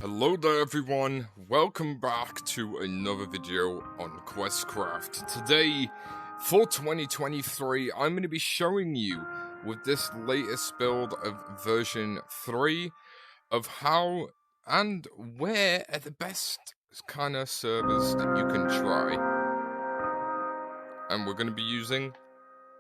Hello there everyone, welcome back to another video on Questcraft. Today, for 2023, I'm going to be showing you with this latest build of version 3 of how and where are the best kind of servers that you can try. And we're going to be using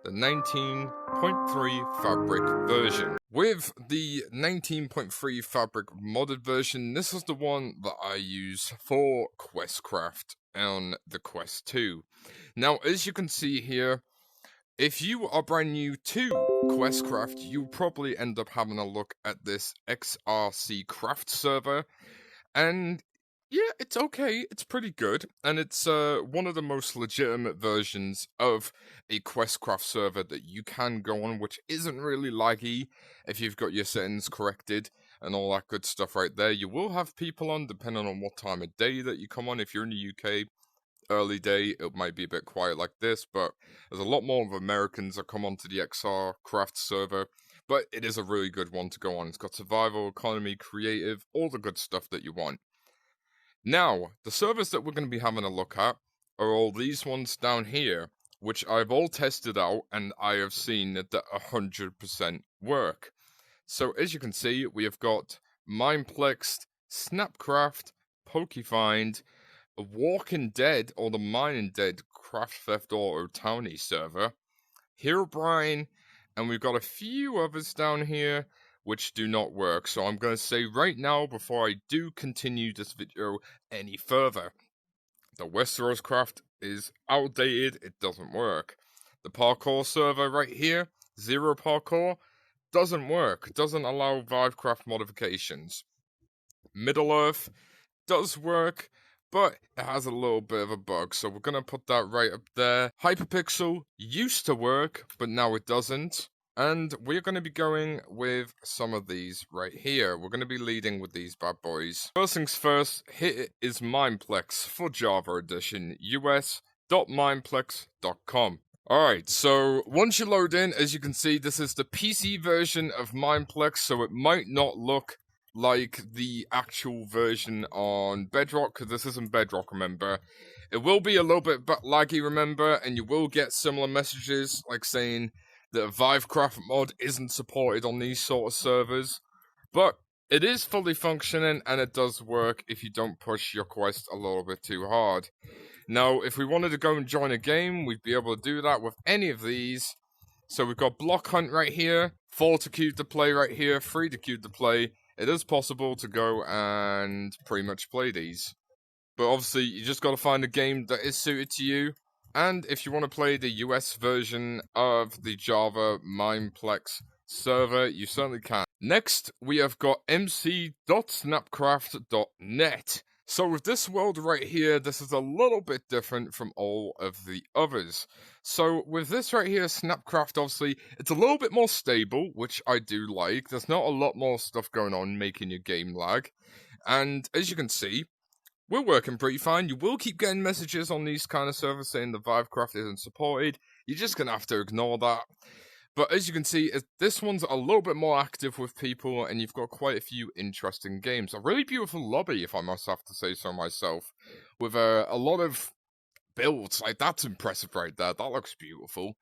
the 19.3 Fabric version. With the 19.3 Fabric modded version, this is the one that I use for Questcraft on the Quest 2. Now, as you can see here, if you are brand new to Questcraft, you'll probably end up having a look at this XRC Craft server, and yeah, it's okay, it's pretty good, and it's one of the most legitimate versions of a Questcraft server that you can go on, which isn't really laggy if you've got your settings corrected and all that good stuff right there. You will have people on depending on what time of day that you come on. If you're in the UK, early day, it might be a bit quiet like this, but there's a lot more of Americans that come onto the XR Craft server, but it is a really good one to go on. It's got survival, economy, creative, all the good stuff that you want. Now, the servers that we're going to be having a look at are all these ones down here, which I've all tested out and I have seen that 100% work. So as you can see, we have got Mineplex, Snapcraft, Pokefind, Walking Dead or the Mining Dead Craft Theft Auto Townie server, Herobrine, and we've got a few others down here which do not work. So I'm going to say right now, before I do continue this video any further, the Westeros Craft is outdated, it doesn't work. The parkour server right here, Zero Parkour, doesn't work, doesn't allow Vivecraft modifications. Middle-earth does work, but it has a little bit of a bug, so we're going to put that right up there. Hyperpixel used to work, but now it doesn't. And we're going to be going with some of these right here. We're going to be leading with these bad boys. First things first, here is Mineplex for Java Edition, us.mineplex.com. Alright, so once you load in, as you can see, this is the PC version of Mineplex, so it might not look like the actual version on Bedrock, because this isn't Bedrock, remember. It will be a little bit laggy, remember, and you will get similar messages, like saying that a Vivecraft mod isn't supported on these sort of servers, but it is fully functioning, and it does work if you don't push your quest a little bit too hard. Now, if we wanted to go and join a game, we'd be able to do that with any of these. So we've got Block Hunt right here, 4 to queue to play right here, 3 to queue to play. It is possible to go and pretty much play these. But obviously, you just got to find a game that is suited to you. And if you want to play the US version of the Java Mineplex server, you certainly can. Next, we have got mc.snapcraft.net. So with this world right here, this is a little bit different from all of the others. So with this right here, Snapcraft, obviously, it's a little bit more stable, which I do like. There's not a lot more stuff going on making your game lag. And as you can see, we're working pretty fine. You will keep getting messages on these kind of servers saying the Vivecraft isn't supported. You're just going to have to ignore that. But as you can see, this one's a little bit more active with people, and you've got quite a few interesting games. A really beautiful lobby, if I must have to say so myself, with a lot of builds. Like, that's impressive right there. That looks beautiful.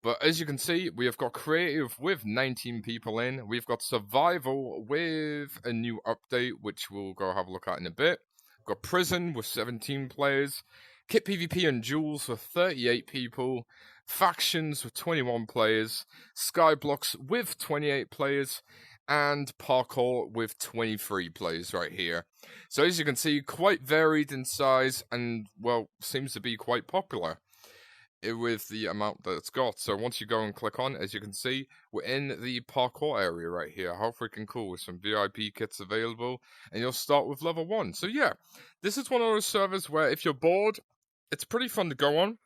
But as you can see, we have got creative with 19 people in. We've got survival with a new update, which we'll go have a look at in a bit. We've got prison with 17 players. Kit PvP and duels with 38 people. Factions with 21 players. Skyblocks with 28 players. And parkour with 23 players right here. So as you can see, quite varied in size and, well, seems to be quite popular with the amount that it's got. So once you go and click on, as you can see, we're in the parkour area right here. How freaking cool, with some VIP kits available, and you'll start with level 1. So yeah, this is one of those servers where if you're bored, it's pretty fun to go on.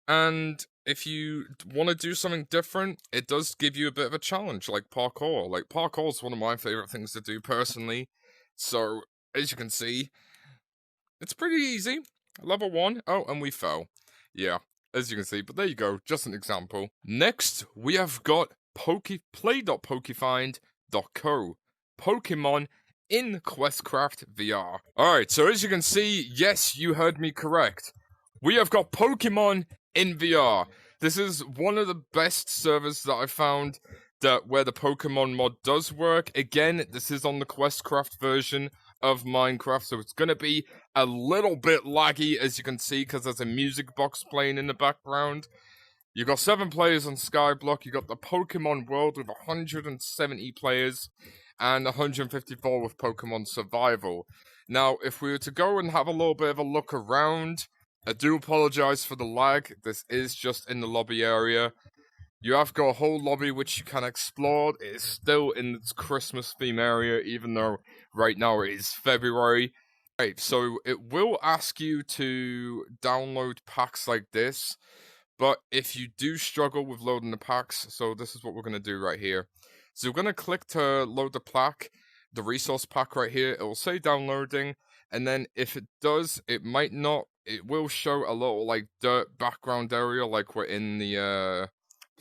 And if you want to do something different, it does give you a bit of a challenge, like parkour. Like, parkour is one of my favorite things to do personally. So as you can see, it's pretty easy. Level 1. Oh, and we fell. Yeah, as you can see, but there you go, just an example. Next, we have got play.pokefind.co. Pokemon in Questcraft VR. Alright, so as you can see, yes, you heard me correct. We have got Pokemon in VR. This is one of the best servers that I found where the Pokemon mod does work. Again, this is on the Questcraft version of Minecraft, so it's gonna be a little bit laggy, as you can see, because there's a music box playing in the background. You got 7 players on Skyblock. You got the Pokemon World with 170 players and 154 with Pokemon Survival. Now, if we were to go and have a little bit of a look around, I do apologize for the lag. This is just in the lobby area. You have got a whole lobby which you can explore. It is still in its Christmas theme area, even though right now it is February. Right, so it will ask you to download packs like this. But if you do struggle with loading the packs, so this is what we're going to do right here. So we're going to click to load the pack, the resource pack right here. It will say downloading, and then if it does, it might not. It will show a little like dirt background area, like we're in the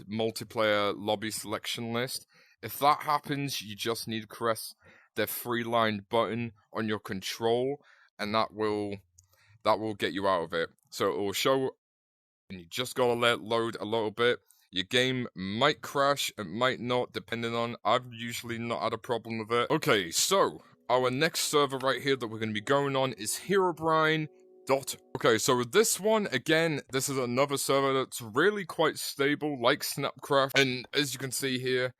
multiplayer lobby selection list. If that happens, you just need to press the 3-line button on your control, and that will get you out of it. So it will show. And you just gotta let it load a little bit. Your game might crash, it might not, depending on. I've usually not had a problem with it. Okay, so our next server right here that we're gonna be going on is Herobrine. Okay, so with this one, again, this is another server that's really quite stable, like Snapcraft. And as you can see here,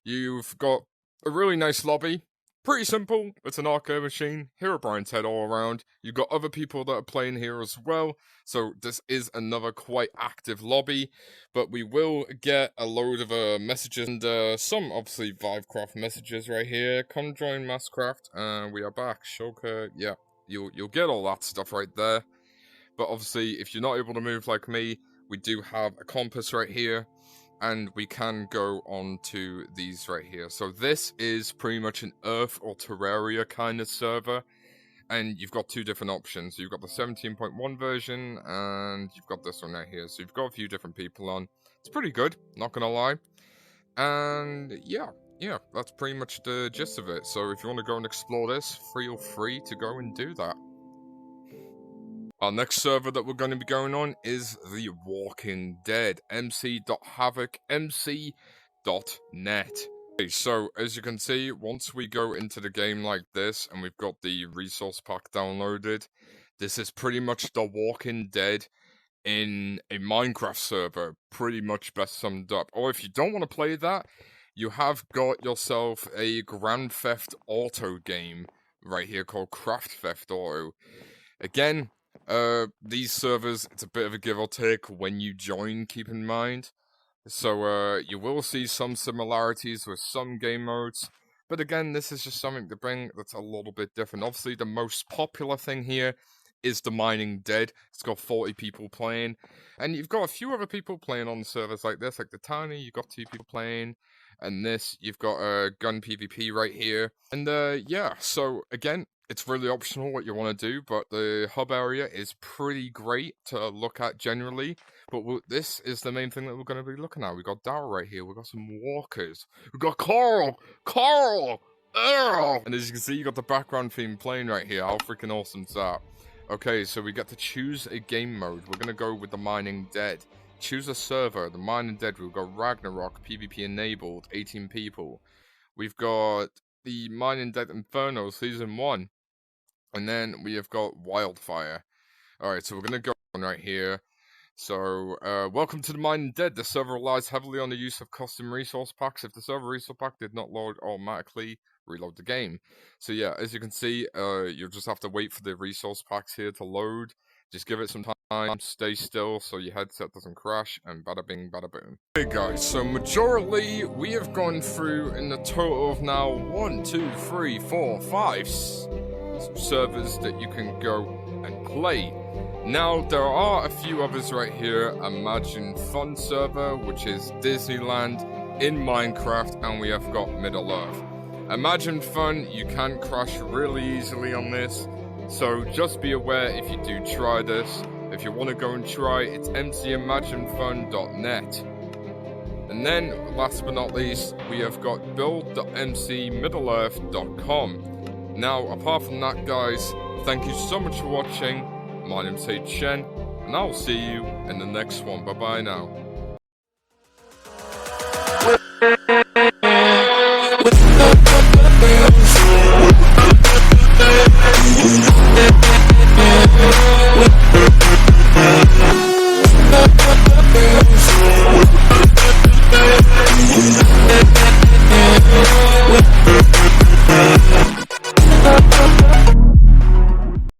you've got a really nice lobby. Pretty simple. It's an arcade machine. Herobrine's head all around. You've got other people that are playing here as well. So this is another quite active lobby. But we will get a load of messages and some, obviously, Vivecraft messages right here. Come join Masscraft. We are back. Shulker, yeah. You'll get all that stuff right there. But obviously, if you're not able to move like me, we do have a compass right here. And we can go on to these right here. So this is pretty much an Earth or Terraria kind of server. And you've got 2 different options. You've got the 17.1 version, and you've got this one right here. So you've got a few different people on. It's pretty good, not gonna lie. And yeah, that's pretty much the gist of it. So if you want to go and explore this, feel free to go and do that. Our next server that we're going to be going on is The Walking Dead, mc.havoc, mc.net. Okay, so as you can see, once we go into the game like this, and we've got the resource pack downloaded, this is pretty much The Walking Dead in a Minecraft server, pretty much best summed up. Or if you don't want to play that, you have got yourself a Grand Theft Auto game right here called Craft Theft Auto. Again, these servers, it's a bit of a give or take when you join, keep in mind. So, you will see some similarities with some game modes. But again, this is just something to bring that's a little bit different. Obviously, the most popular thing here is The Mining Dead. It's got 40 people playing. And you've got a few other people playing on servers like this, like the Tiny, you've got 2 people playing. And this, you've got gun PvP right here. And, yeah, so again, it's really optional what you want to do, but the hub area is pretty great to look at generally. But this is the main thing that we're going to be looking at. We got Daryl right here. We got some walkers. We got Carl. And as you can see, you got the background theme playing right here. How freaking awesome is that? Okay, so we get to choose a game mode. We're going to go with The Mining Dead. Choose a server. The Mining Dead. We've got Ragnarok, PvP enabled, 18 people. We've got the Mining Dead Inferno Season 1. And then we have got Wildfire. Alright, so we're going to go on right here. So, welcome to The Mining Dead. The server relies heavily on the use of custom resource packs. If the server resource pack did not load automatically, reload the game. So yeah, as you can see, you'll just have to wait for the resource packs here to load. Just give it some time, stay still so your headset doesn't crash, and bada bing, bada boom. Okay guys, so majorly, we have gone through in the total of now 1, 2, 3, 4, 5 servers that you can go and play. Now, there are a few others right here. Imagine Fun server, which is Disneyland in Minecraft, and we have got Middle-earth. Imagine Fun, you can crash really easily on this, so just be aware if you do try this. If you want to go and try, it's mcimaginefun.net. And then, last but not least, we have got build.mcmiddleearth.com. Now, apart from that, guys, thank you so much for watching. My name's Chen, and I'll see you in the next one. Bye-bye now.